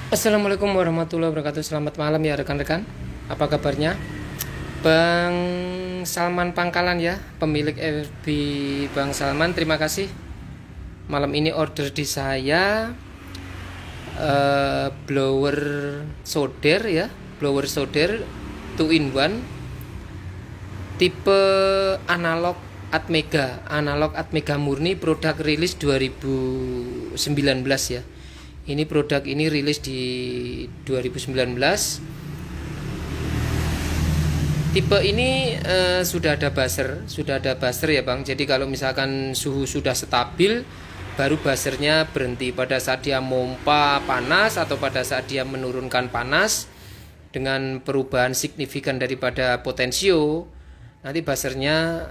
Assalamualaikum warahmatullahi wabarakatuh. Selamat malam ya rekan-rekan. Apa kabarnya? Bang Salman Pangkalan ya, pemilik FB Bang Salman. Terima kasih. Malam ini order di saya blower solder ya, blower solder 2 in 1 tipe analog Atmega murni, produk rilis 2019 ya. Ini produk ini rilis di 2019. Tipe ini sudah ada buzzer ya Bang. Jadi kalau misalkan suhu sudah stabil, baru buzzernya berhenti pada saat dia mompa panas atau pada saat dia menurunkan panas dengan perubahan signifikan daripada potensio. Nanti buzzernya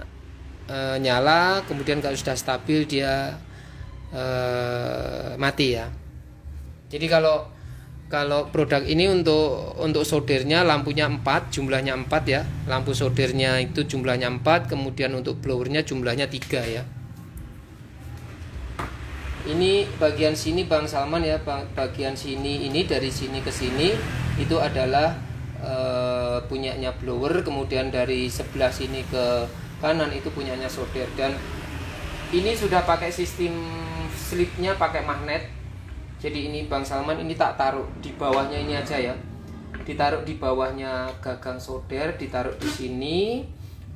nyala, kemudian kalau sudah stabil dia mati ya. Jadi kalau produk ini untuk soldernya lampunya 4, jumlahnya 4 ya. Lampu soldernya itu jumlahnya 4, kemudian untuk blowernya jumlahnya 3 ya. Ini bagian sini Bang Salman ya, bagian sini ini dari sini ke sini itu adalah punyanya blower, kemudian dari sebelah sini ke kanan itu punyanya solder, dan ini sudah pakai sistem slipnya pakai magnet. Jadi ini Bang Salman ini tak taruh di bawahnya ini aja ya. Ditaruh di bawahnya gagang solder, ditaruh di sini.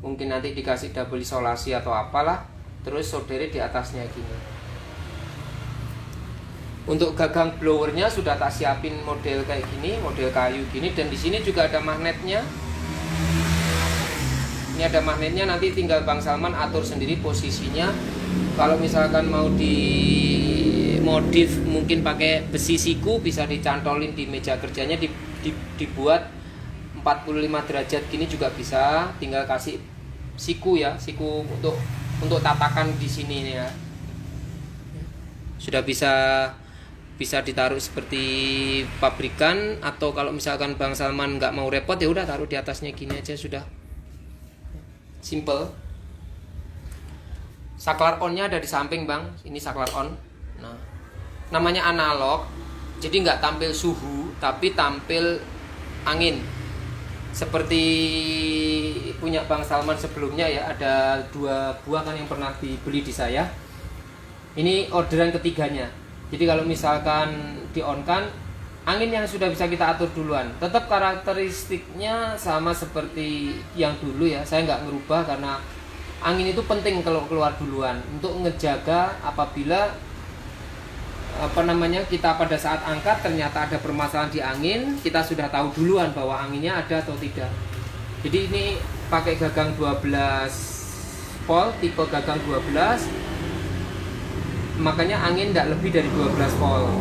Mungkin nanti dikasih double isolasi atau apalah. Terus soldernya di atasnya gini. Untuk gagang blowernya sudah tak siapin model kayak gini, model kayu gini, dan di sini juga ada magnetnya. Ini ada magnetnya, nanti tinggal Bang Salman atur sendiri posisinya. Kalau misalkan mau di modif mungkin pakai besi siku, bisa dicantolin di meja kerjanya, dibuat 45 derajat gini juga bisa. Tinggal kasih siku ya, siku untuk tatakan di sini ya. Sudah bisa ditaruh seperti pabrikan, atau kalau misalkan Bang Salman nggak mau repot ya udah taruh di atasnya gini aja, sudah simple. Saklar onnya ada di samping Bang, ini saklar on. Nah, namanya analog, jadi nggak tampil suhu tapi tampil angin, seperti punya Bang Salman sebelumnya ya. Ada 2 buah kan yang pernah dibeli di saya. Ini orderan ketiganya. Jadi kalau misalkan di on kan, angin yang sudah bisa kita atur duluan. Tetap karakteristiknya sama seperti yang dulu ya, saya nggak ngerubah karena angin itu penting kalau keluar duluan untuk ngejaga apabila kita pada saat angkat ternyata ada permasalahan di angin, kita sudah tahu duluan bahwa anginnya ada atau tidak. Jadi ini pakai gagang 12 volt, tipe gagang 12, makanya angin tidak lebih dari 12 volt.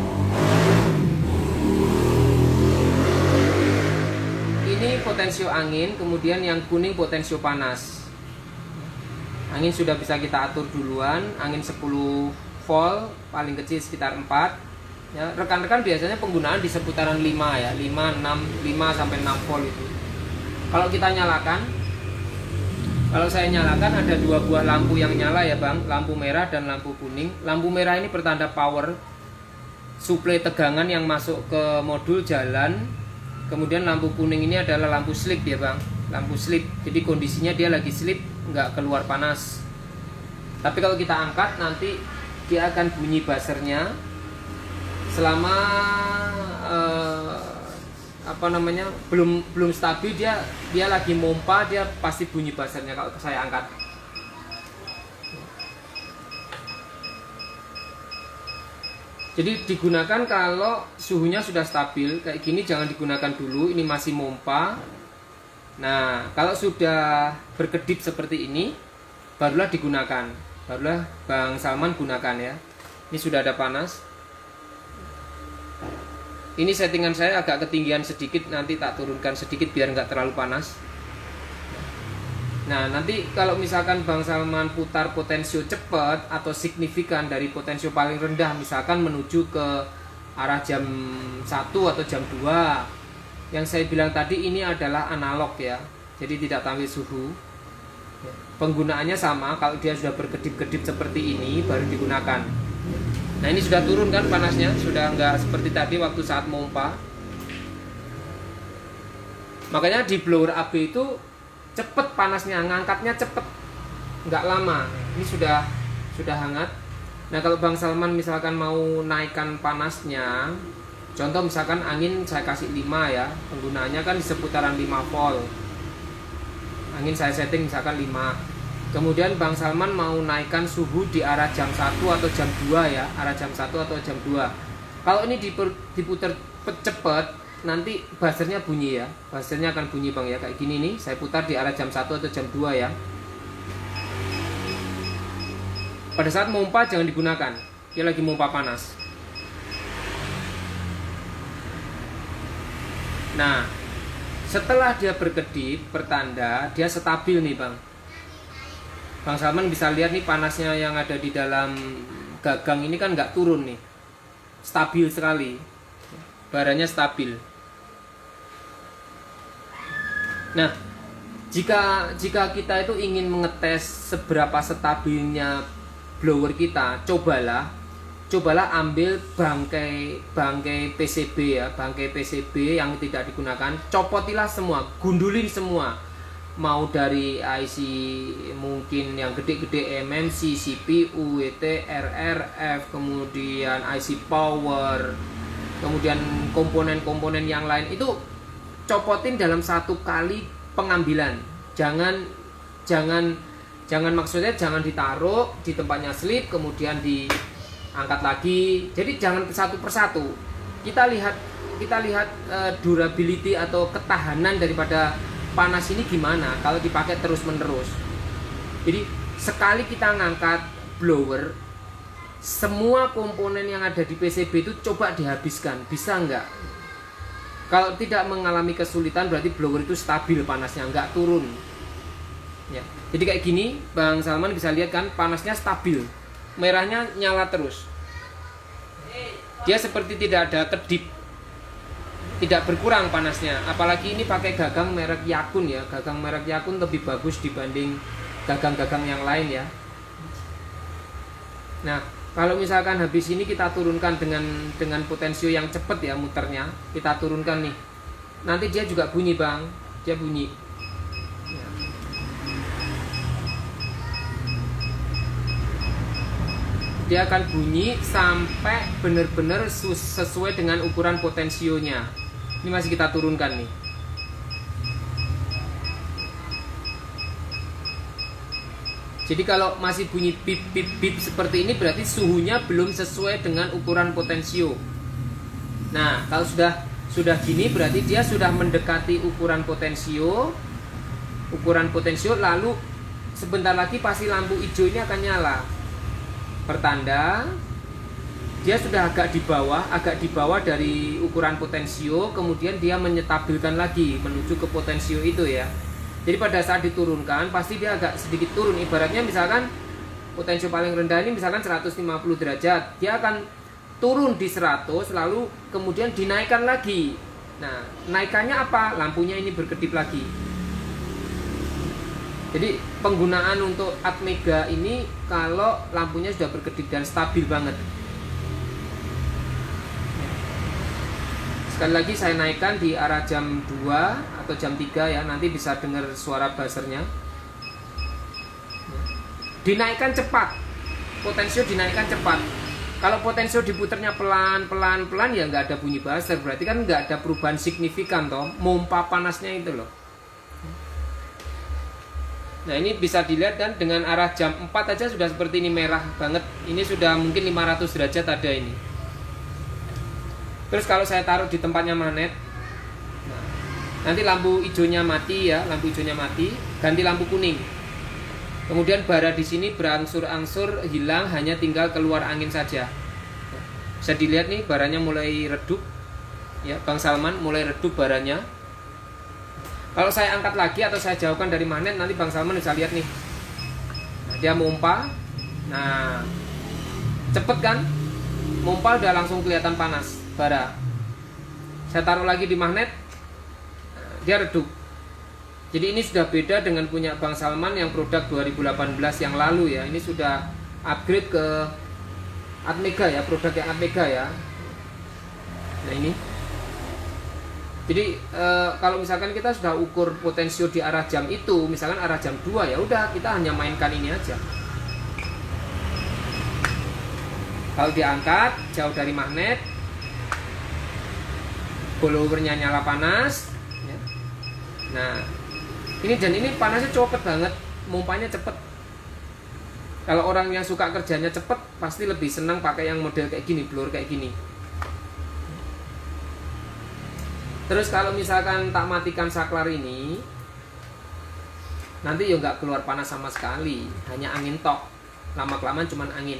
Ini potensio angin, kemudian yang kuning potensio panas. Angin sudah bisa kita atur duluan, angin 10 volt, paling kecil sekitar 4 ya. Rekan-rekan biasanya penggunaan di seputaran 5 ya, 5 sampai 6 volt itu. Kalau kita nyalakan, kalau saya nyalakan ada 2 buah lampu yang nyala ya Bang, lampu merah dan lampu kuning. Lampu merah ini pertanda power, suplai tegangan yang masuk ke modul jalan. Kemudian lampu kuning ini adalah lampu slip ya Bang, lampu slip. Jadi kondisinya dia lagi slip, nggak keluar panas. Tapi kalau kita angkat nanti dia akan bunyi buzzernya selama belum stabil, dia lagi mompa, dia pasti bunyi buzzernya kalau saya angkat. Jadi digunakan kalau suhunya sudah stabil kayak gini, jangan digunakan dulu, ini masih mompa. Nah, kalau sudah berkedip seperti ini, barulah digunakan, barulah Bang Salman gunakan ya. Ini sudah ada panas. Ini settingan saya agak ketinggian sedikit, nanti tak turunkan sedikit biar nggak terlalu panas. Nah, nanti kalau misalkan Bang Salman putar potensio cepat atau signifikan dari potensio paling rendah, misalkan menuju ke arah jam 1 atau jam 2, yang saya bilang tadi ini adalah analog ya, jadi tidak tampil suhu. Penggunaannya sama, kalau dia sudah berkedip-kedip seperti ini baru digunakan. Nah ini sudah turun kan panasnya, sudah nggak seperti tadi waktu saat mompa. Makanya di blower AB itu cepet panasnya, ngangkatnya cepet, nggak lama. Ini sudah hangat. Nah kalau Bang Salman misalkan mau naikkan panasnya, contoh misalkan angin saya kasih 5 ya, penggunaannya kan di seputaran 5 volt. Angin saya setting misalkan 5. Kemudian Bang Salman mau naikkan suhu di arah jam 1 atau jam 2 ya, arah jam 1 atau jam 2. Kalau ini diputar cepet, nanti buzzernya bunyi ya. Buzzernya akan bunyi Bang ya, kayak gini nih. Saya putar di arah jam 1 atau jam 2 ya. Pada saat mompa jangan digunakan, dia lagi mompa panas. Nah, setelah dia berkedip, pertanda dia stabil nih Bang. Bang Salman bisa lihat nih panasnya yang ada di dalam gagang ini kan nggak turun nih, stabil sekali, baranya stabil. Nah, jika kita itu ingin mengetes seberapa stabilnya blower kita, cobalah ambil bangkai PCB ya, bangkai PCB yang tidak digunakan, copotilah semua, gundulin semua. Mau dari IC mungkin yang gede-gede MMC, CPU, WT, RRF, kemudian IC power, kemudian komponen-komponen yang lain itu copotin dalam satu kali pengambilan. Jangan maksudnya jangan ditaruh di tempatnya slip kemudian diangkat lagi. Jadi jangan satu persatu. Kita lihat durability atau ketahanan daripada panas ini gimana kalau dipakai terus menerus. Jadi sekali kita ngangkat blower, semua komponen yang ada di PCB itu coba dihabiskan, bisa nggak? Kalau tidak mengalami kesulitan berarti blower itu stabil panasnya, nggak turun ya. Jadi kayak gini Bang Salman bisa lihat kan panasnya stabil, merahnya nyala terus, dia seperti tidak ada kedip, tidak berkurang panasnya. Apalagi ini pakai gagang merek Yakun ya. Gagang merek Yakun lebih bagus dibanding gagang-gagang yang lain ya. Nah, kalau misalkan habis ini kita turunkan dengan potensio yang cepat ya muternya, kita turunkan nih. Nanti dia juga bunyi Bang, dia bunyi. Ya. Dia akan bunyi sampai benar-benar sesuai dengan ukuran potensionya. Ini masih kita turunkan nih. Jadi kalau masih bunyi bip bip bip seperti ini berarti suhunya belum sesuai dengan ukuran potensio. Nah, kalau sudah gini berarti dia sudah mendekati ukuran potensio. Lalu sebentar lagi pasti lampu hijau ini akan nyala. Pertanda dia sudah agak di bawah dari ukuran potensio, kemudian dia menyetabilkan lagi menuju ke potensio itu ya. Jadi pada saat diturunkan pasti dia agak sedikit turun. Ibaratnya misalkan potensio paling rendah ini misalkan 150 derajat, dia akan turun di 100 lalu kemudian dinaikkan lagi. Nah, naikannya apa? Lampunya ini berkedip lagi. Jadi penggunaan untuk Atmega ini kalau lampunya sudah berkedip dan stabil banget. Sekali lagi saya naikkan di arah jam 2 atau jam 3 ya, nanti bisa dengar suara buzzernya. Dinaikkan cepat, potensio dinaikkan cepat. Kalau potensio diputernya pelan ya nggak ada bunyi buzzer, berarti kan nggak ada perubahan signifikan toh, mompa panasnya itu loh. Nah ini bisa dilihat kan dengan arah jam 4 aja sudah seperti ini, merah banget. Ini sudah mungkin 500 derajat ada ini. Terus kalau saya taruh di tempatnya magnet, nah, nanti lampu hijaunya mati ya, lampu hijaunya mati, ganti lampu kuning. Kemudian bara di sini berangsur-angsur hilang, hanya tinggal keluar angin saja. Nah, bisa dilihat nih baranya mulai redup, ya Bang Salman mulai redup baranya. Kalau saya angkat lagi atau saya jauhkan dari magnet, nanti Bang Salman bisa lihat nih. Nah, dia mompa, nah cepet kan? Mompa udah langsung kelihatan panas bara. Saya taruh lagi di magnet, dia redup. Jadi ini sudah beda dengan punya Bang Salman yang produk 2018 yang lalu ya. Ini sudah upgrade ke Atmega ya, produk yang Atmega ya. Nah ini. Jadi kalau misalkan kita sudah ukur potensio di arah jam itu, misalkan arah jam 2, ya udah kita hanya mainkan ini aja. Kalau diangkat jauh dari magnet, blowernya nyala panas ya. Nah ini, dan ini panasnya cepet banget, mumpanya cepet. Kalau orang yang suka kerjanya cepet pasti lebih senang pakai yang model kayak gini, blower kayak gini. Terus kalau misalkan tak matikan saklar ini, nanti ya nggak keluar panas sama sekali, hanya angin tok, lama-kelamaan cuman angin.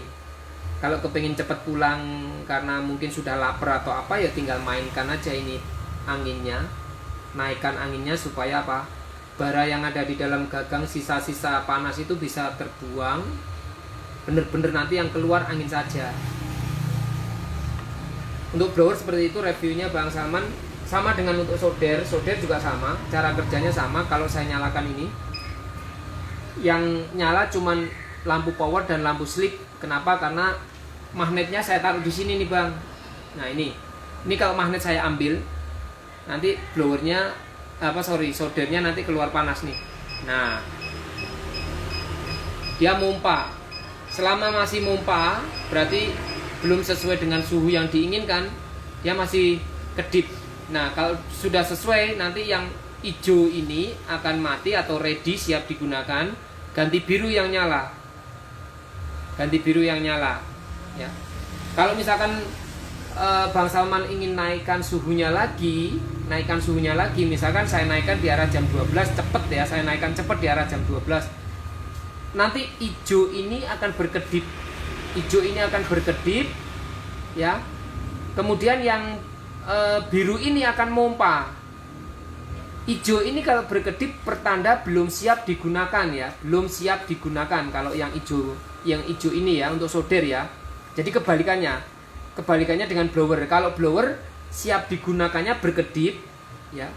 Kalau kepingin cepet pulang karena mungkin sudah lapar atau apa, ya tinggal mainkan aja ini anginnya, naikkan anginnya supaya apa, bara yang ada di dalam gagang, sisa-sisa panas itu bisa terbuang, bener-bener nanti yang keluar angin saja. Untuk blower seperti itu reviewnya Bang Salman. Sama dengan untuk solder juga sama, cara kerjanya sama. Kalau saya nyalakan ini, yang nyala cuman lampu power dan lampu sleep. Kenapa? Karena magnetnya saya taruh di sini nih Bang. Nah ini kalau magnet saya ambil, nanti blowernya soldernya nanti keluar panas nih. Nah dia mompa. Selama masih mompa, berarti belum sesuai dengan suhu yang diinginkan, dia masih kedip. Nah kalau sudah sesuai, nanti yang hijau ini akan mati atau ready, siap digunakan. Ganti biru yang nyala, ya. Kalau misalkan Bang Salman ingin naikkan suhunya lagi, misalkan saya naikkan di arah jam 12 cepet ya, saya naikkan cepet di arah jam 12, nanti hijau ini akan berkedip, ya. Kemudian yang biru ini akan mompa. Hijau ini kalau berkedip pertanda belum siap digunakan ya, kalau yang hijau ini ya untuk solder ya. Jadi kebalikannya dengan blower. Kalau blower siap digunakannya berkedip ya,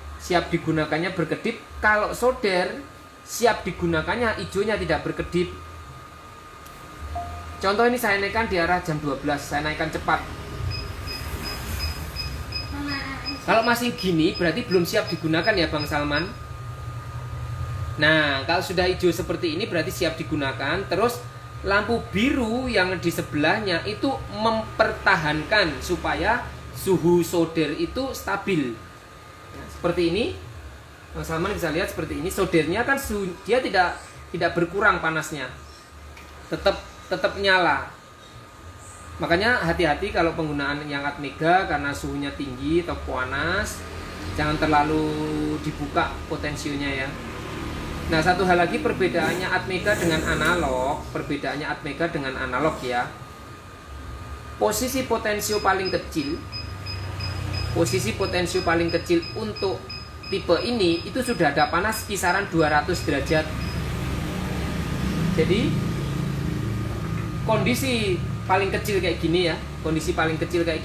kalau solder siap digunakannya hijaunya tidak berkedip. Contoh ini saya naikkan di arah jam 12, saya naikkan cepat. Kalau masih gini berarti belum siap digunakan ya Bang Salman. Nah kalau sudah hijau seperti ini berarti siap digunakan. Terus lampu biru yang di sebelahnya itu mempertahankan supaya suhu solder itu stabil. Nah, seperti ini Bang Salman bisa lihat seperti ini. Soldernya kan dia tidak berkurang panasnya, tetap nyala. Makanya hati-hati kalau penggunaan yang Atmega karena suhunya tinggi atau panas, jangan terlalu dibuka potensionya ya. Nah satu hal lagi perbedaannya Atmega dengan analog, ya. Posisi potensio paling kecil untuk tipe ini itu sudah ada panas kisaran 200 derajat. Jadi kondisi paling kecil kayak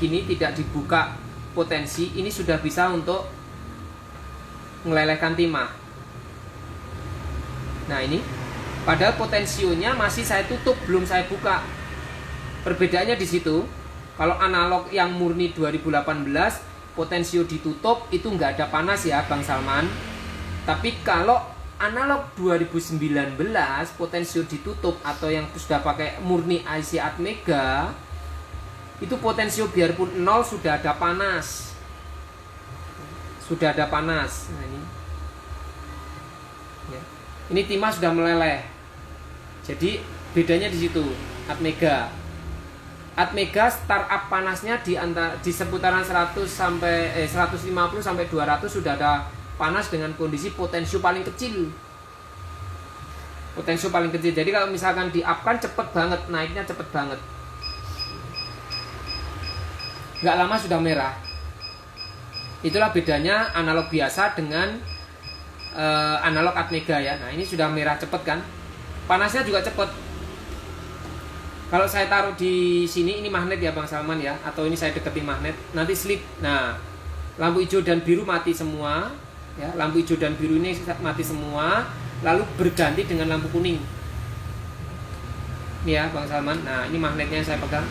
gini tidak dibuka potensi, ini sudah bisa untuk melelehkan timah. Nah ini padahal potensionya masih saya tutup, belum saya buka. Perbedaannya di situ. Kalau analog yang murni 2018 potensio ditutup itu nggak ada panas ya Bang Salman. Tapi kalau analog 2019 potensio ditutup atau yang sudah pakai murni IC Atmega, itu potensio biarpun 0 sudah ada panas. Nah ini ya. Ini timah sudah meleleh. Jadi bedanya di situ. Atmega startup panasnya di seputaran 150 sampai 200 sudah ada panas dengan kondisi potensio paling kecil. Jadi kalau misalkan di-up-kan cepet banget, naiknya cepet banget. Nggak lama sudah merah. Itulah bedanya analog biasa dengan analog Atmega ya. Nah ini sudah merah cepet kan. Panasnya juga cepet. Kalau saya taruh di sini, ini magnet ya Bang Salman ya, atau ini saya deketin magnet, nanti slip. Nah lampu hijau dan biru mati semua. Ya, lampu hijau dan biru ini mati semua, lalu berganti dengan lampu kuning. Ini ya Bang Salman. Nah ini magnetnya yang saya pegang.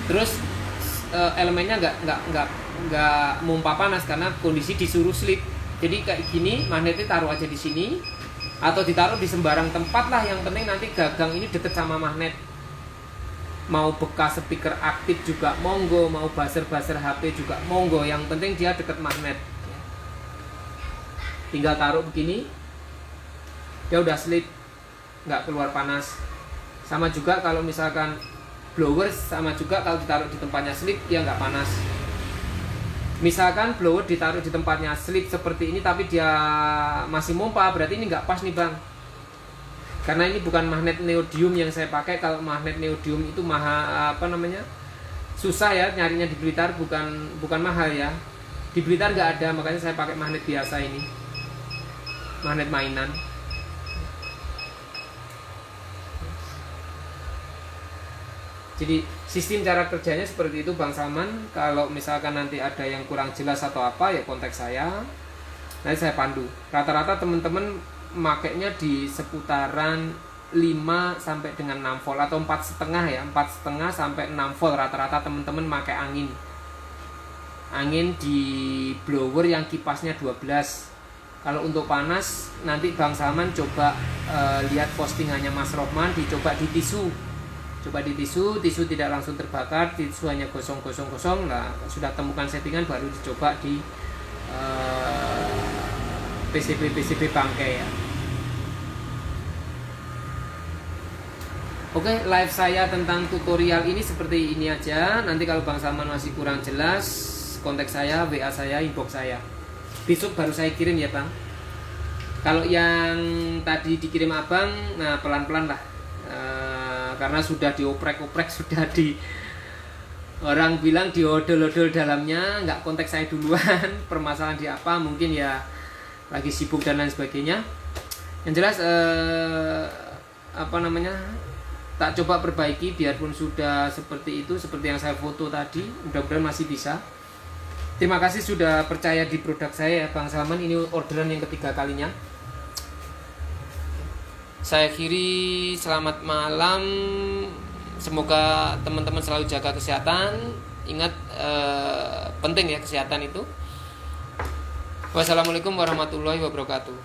Terus elemennya nggak mumpah panas karena kondisi disuruh slip. Jadi kayak gini, magnetnya taruh aja di sini atau ditaruh di sembarang tempat lah, yang penting nanti gagang ini deket sama magnet. Mau bekas speaker aktif juga monggo, mau buzzer HP juga monggo, yang penting dia deket magnet. Tinggal taruh begini, dia udah slip, nggak keluar panas. Sama juga kalau misalkan blower, sama juga kalau ditaruh di tempatnya slip dia nggak panas. Misalkan blower ditaruh di tempatnya slip seperti ini tapi dia masih mompa, berarti ini nggak pas nih bang, karena ini bukan magnet neodymium yang saya pakai. Kalau magnet neodymium itu susah ya nyarinya di Blitar, bukan mahal ya, di Blitar nggak ada, makanya saya pakai magnet biasa ini, magnet mainan. Jadi sistem cara kerjanya seperti itu Bang Salman. Kalau misalkan nanti ada yang kurang jelas atau apa ya kontak saya, nanti saya pandu. Rata-rata teman-teman makainya di seputaran 5 sampai dengan 6 volt atau 4,5 ya, 4,5 sampai 6 volt rata-rata teman-teman pakai angin di blower yang kipasnya 12. Kalau untuk panas nanti Bang Salman coba lihat postingannya Mas Rohman, dicoba di tisu. Coba di tisu tidak langsung terbakar, tisu hanya gosong-gosong. Nah, sudah temukan settingan baru dicoba di PCB bangkai ya. Oke, live saya tentang tutorial ini seperti ini aja. Nanti kalau Bang Salman masih kurang jelas, kontak saya, WA saya, inbox saya. Besok baru saya kirim ya Bang. Kalau yang tadi dikirim Abang, nah pelan-pelan lah. Karena sudah dioprek-oprek, sudah orang bilang diodol-odol dalamnya, nggak kontak saya duluan. Permasalahan di apa, mungkin ya lagi sibuk dan lain sebagainya. Yang jelas tak coba perbaiki, biarpun sudah seperti itu, seperti yang saya foto tadi, mudah-mudahan masih bisa. Terima kasih sudah percaya di produk saya ya Bang Salman. Ini orderan yang ketiga kalinya. Saya akhiri, selamat malam. Semoga teman-teman selalu jaga kesehatan. Ingat penting ya kesehatan itu. Wassalamualaikum warahmatullahi wabarakatuh.